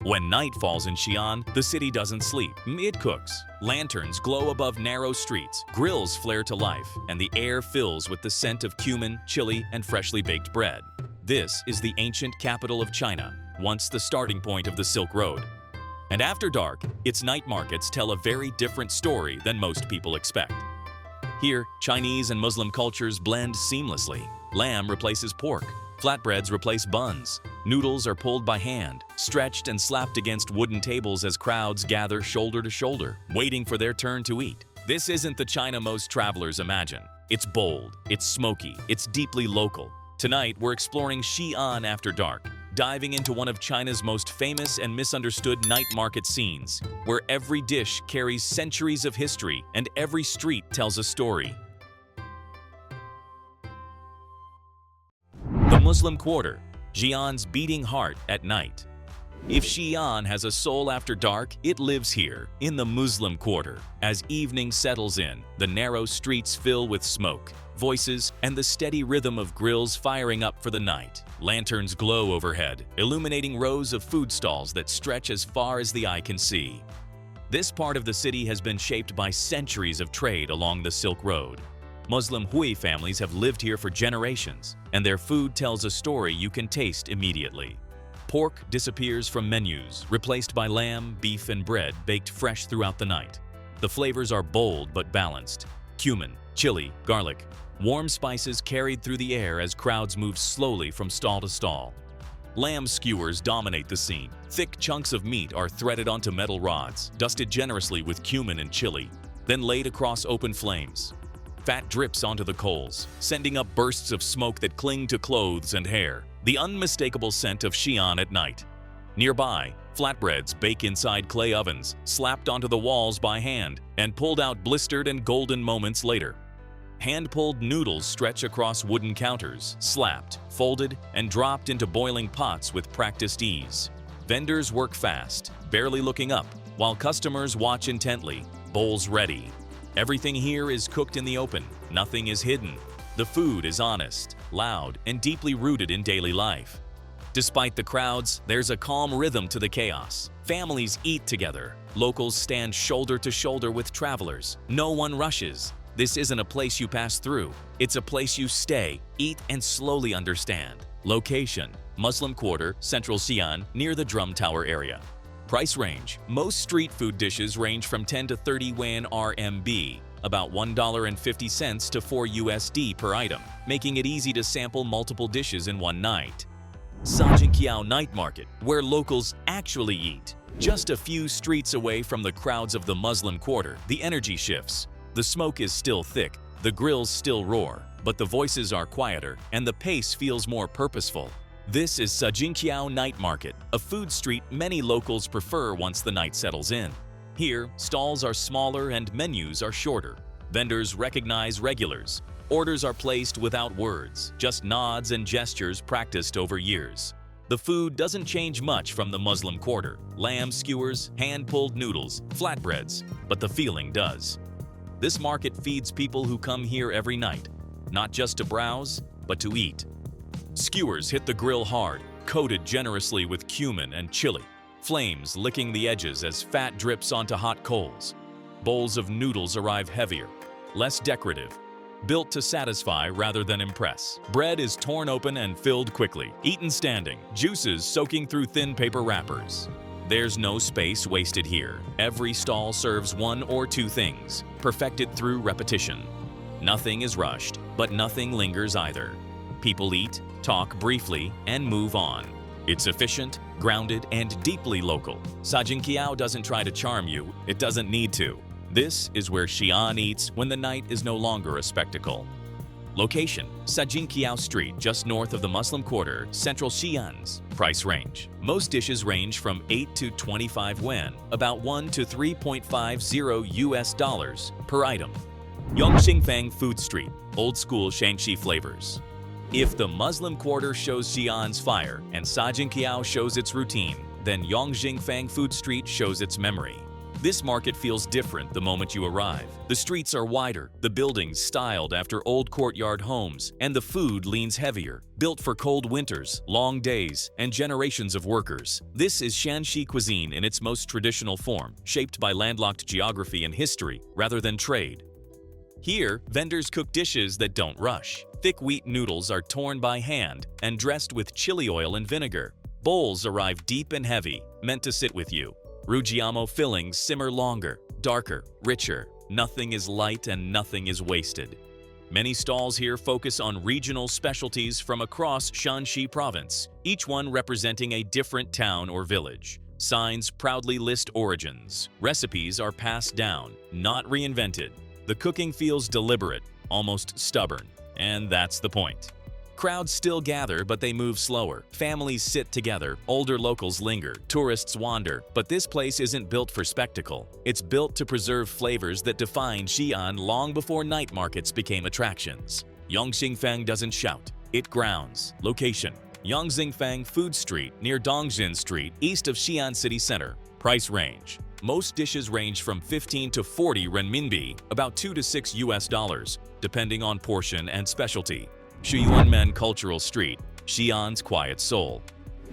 When night falls in Xi'an, the city doesn't sleep. It cooks. Lanterns glow above narrow streets, grills flare to life, and the air fills with the scent of cumin, chili, and freshly baked bread. This is the ancient capital of China, once the starting point of the Silk Road. And after dark, its night markets tell a very different story than most people expect. Here, Chinese and Muslim cultures blend seamlessly. Lamb replaces pork. Flatbreads replace buns. Noodles are pulled by hand, stretched and slapped against wooden tables as crowds gather shoulder to shoulder, waiting for their turn to eat. This isn't the China most travelers imagine. It's bold, it's smoky, it's deeply local. Tonight, we're exploring Xi'an after dark, diving into one of China's most famous and misunderstood night market scenes, where every dish carries centuries of history and every street tells a story. The Muslim Quarter, Xi'an's beating heart at night. If Xi'an has a soul after dark, it lives here, in the Muslim Quarter. As evening settles in, the narrow streets fill with smoke, voices, and the steady rhythm of grills firing up for the night. Lanterns glow overhead, illuminating rows of food stalls that stretch as far as the eye can see. This part of the city has been shaped by centuries of trade along the Silk Road. Muslim Hui families have lived here for generations, and their food tells a story you can taste immediately. Pork disappears from menus, replaced by lamb, beef, and bread baked fresh throughout the night. The flavors are bold but balanced. Cumin, chili, garlic, warm spices carried through the air as crowds move slowly from stall to stall. Lamb skewers dominate the scene. Thick chunks of meat are threaded onto metal rods, dusted generously with cumin and chili, then laid across open flames. Fat drips onto the coals, sending up bursts of smoke that cling to clothes and hair, the unmistakable scent of Xi'an at night. Nearby, flatbreads bake inside clay ovens, slapped onto the walls by hand, and pulled out blistered and golden moments later. Hand-pulled noodles stretch across wooden counters, slapped, folded, and dropped into boiling pots with practiced ease. Vendors work fast, barely looking up, while customers watch intently, bowls ready. Everything here is cooked in the open, nothing is hidden. The food is honest, loud, and deeply rooted in daily life. Despite the crowds, there's a calm rhythm to the chaos. Families eat together. Locals stand shoulder to shoulder with travelers. No one rushes. This isn't a place you pass through. It's a place you stay, eat, and slowly understand. Location: Muslim Quarter, Central Xi'an, near the Drum Tower area. Price range: most street food dishes range from 10 to 30 Yuan RMB, about $1.50 to $4 per item, making it easy to sample multiple dishes in one night. Sajinqiao Night Market, where locals actually eat. Just a few streets away from the crowds of the Muslim Quarter, the energy shifts. The smoke is still thick, the grills still roar, but the voices are quieter and the pace feels more purposeful. This is Sajinqiao Night Market, a food street many locals prefer once the night settles in. Here, stalls are smaller and menus are shorter. Vendors recognize regulars. Orders are placed without words, just nods and gestures practiced over years. The food doesn't change much from the Muslim Quarter: lamb skewers, hand-pulled noodles, flatbreads, but the feeling does. This market feeds people who come here every night, not just to browse, but to eat. Skewers hit the grill hard, coated generously with cumin and chili, flames licking the edges as fat drips onto hot coals. Bowls of noodles arrive heavier, less decorative, built to satisfy rather than impress. Bread is torn open and filled quickly, eaten standing, juices soaking through thin paper wrappers. There's no space wasted here. Every stall serves one or two things, perfected through repetition. Nothing is rushed, but nothing lingers either. People eat, talk briefly, and move on. It's efficient, grounded, and deeply local. Sajinqiao doesn't try to charm you, it doesn't need to. This is where Xi'an eats when the night is no longer a spectacle. Location: Sajinqiao Street, just north of the Muslim Quarter, Central Xi'an's. Price range: most dishes range from 8 to 25 yuan, about $1 to $3.50 per item. Yongxingfang Food Street, old-school Shaanxi flavors. If the Muslim Quarter shows Xi'an's fire and Sajinqiao shows its routine, then Yongxingfang Food Street shows its memory. This market feels different the moment you arrive. The streets are wider, the buildings styled after old courtyard homes, and the food leans heavier, built for cold winters, long days, and generations of workers. This is Shaanxi cuisine in its most traditional form, shaped by landlocked geography and history rather than trade. Here, vendors cook dishes that don't rush. Thick wheat noodles are torn by hand and dressed with chili oil and vinegar. Bowls arrive deep and heavy, meant to sit with you. Rujiamo fillings simmer longer, darker, richer. Nothing is light and nothing is wasted. Many stalls here focus on regional specialties from across Shaanxi province, each one representing a different town or village. Signs proudly list origins. Recipes are passed down, not reinvented. The cooking feels deliberate, almost stubborn, and that's the point. Crowds still gather, but they move slower. Families sit together, older locals linger, tourists wander. But this place isn't built for spectacle. It's built to preserve flavors that defined Xi'an long before night markets became attractions. Yongxingfang doesn't shout, it grounds. Location: Yongxingfang Food Street near Dongjin Street, east of Xi'an city center. Price range: most dishes range from 15 to 40 renminbi, about $2 to $6, depending on portion and specialty. Shuyuanmen Cultural Street, Xi'an's quiet soul.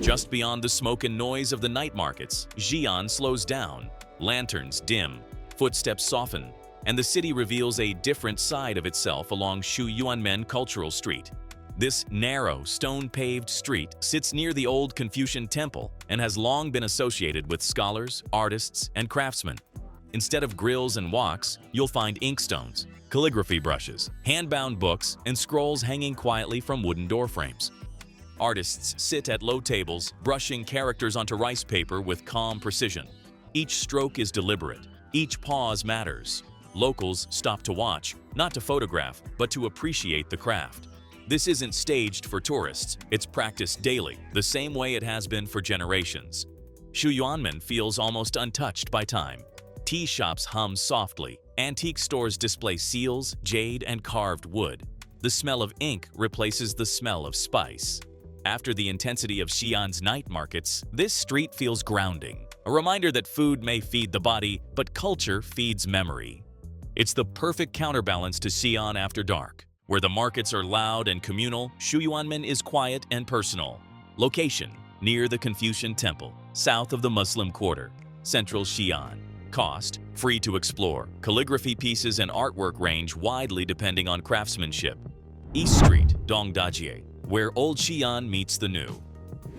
Just beyond the smoke and noise of the night markets, Xi'an slows down. Lanterns dim, footsteps soften, and the city reveals a different side of itself along Shuyuanmen Cultural Street. This narrow, stone-paved street sits near the old Confucian temple and has long been associated with scholars, artists, and craftsmen. Instead of grills and woks, you'll find inkstones, calligraphy brushes, hand-bound books, and scrolls hanging quietly from wooden door frames. Artists sit at low tables, brushing characters onto rice paper with calm precision. Each stroke is deliberate. Each pause matters. Locals stop to watch, not to photograph, but to appreciate the craft. This isn't staged for tourists. It's practiced daily, the same way it has been for generations. Shuyuanmen feels almost untouched by time. Tea shops hum softly. Antique stores display seals, jade, and carved wood. The smell of ink replaces the smell of spice. After the intensity of Xi'an's night markets, this street feels grounding, a reminder that food may feed the body, but culture feeds memory. It's the perfect counterbalance to Xi'an after dark. Where the markets are loud and communal, Shuyuanmen is quiet and personal. Location: near the Confucian Temple, south of the Muslim Quarter, central Xi'an. Cost: free to explore. Calligraphy pieces and artwork range widely depending on craftsmanship. East Street, Dongjie, where old Xi'an meets the new.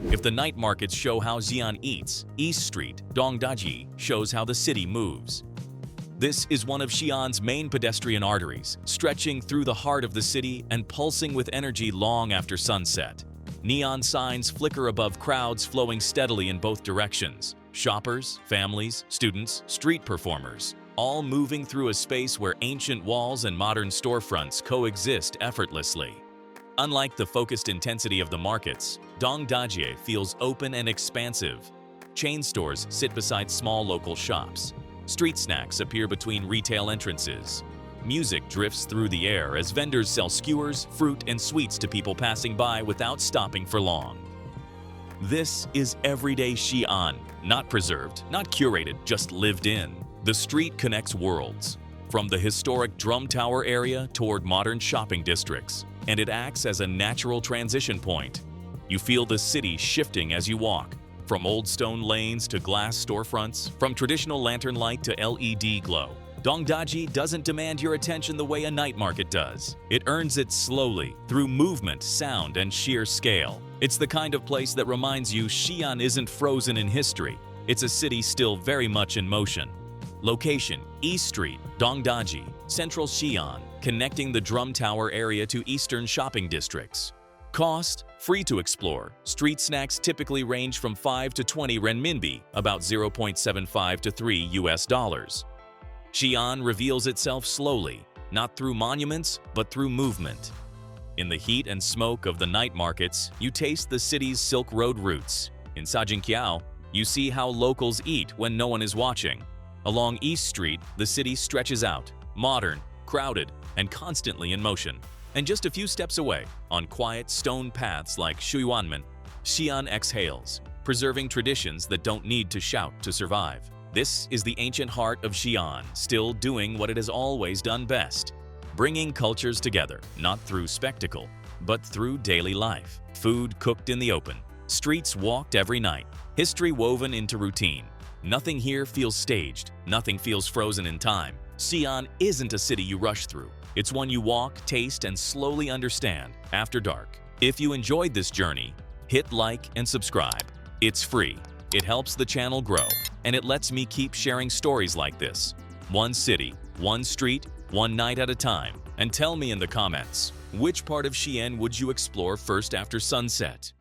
If the night markets show how Xi'an eats, East Street, Dongjie, shows how the city moves. This is one of Xi'an's main pedestrian arteries, stretching through the heart of the city and pulsing with energy long after sunset. Neon signs flicker above crowds flowing steadily in both directions. Shoppers, families, students, street performers, all moving through a space where ancient walls and modern storefronts coexist effortlessly. Unlike the focused intensity of the markets, Dongjie feels open and expansive. Chain stores sit beside small local shops. Street snacks appear between retail entrances. Music drifts through the air as vendors sell skewers, fruit, and sweets to people passing by without stopping for long. This is everyday Xi'an, not preserved, not curated, just lived in. The street connects worlds, from the historic Drum Tower area toward modern shopping districts, and it acts as a natural transition point. You feel the city shifting as you walk, from old stone lanes to glass storefronts, from traditional lantern light to LED glow. Dongjie doesn't demand your attention the way a night market does. It earns it slowly, through movement, sound, and sheer scale. It's the kind of place that reminds you Xi'an isn't frozen in history. It's a city still very much in motion. Location: East Street, Dongjie, Central Xi'an, connecting the Drum Tower area to eastern shopping districts. Cost: free to explore. Street snacks typically range from 5 to 20 renminbi, about $0.75 to $3. Xi'an reveals itself slowly, not through monuments, but through movement. In the heat and smoke of the night markets, you taste the city's Silk Road roots. In Sajinqiao, you see how locals eat when no one is watching. Along East Street, the city stretches out, modern, crowded, and constantly in motion. And just a few steps away, on quiet stone paths like Shuyuanmen, Xi'an exhales, preserving traditions that don't need to shout to survive. This is the ancient heart of Xi'an, still doing what it has always done best. Bringing cultures together, not through spectacle, but through daily life. Food cooked in the open, streets walked every night, history woven into routine. Nothing here feels staged, nothing feels frozen in time. Xi'an isn't a city you rush through. It's one you walk, taste, and slowly understand after dark. If you enjoyed this journey, hit like and subscribe. It's free. It helps the channel grow, and it lets me keep sharing stories like this. One city, one street, one night at a time. And tell me in the comments, which part of Xi'an would you explore first after sunset?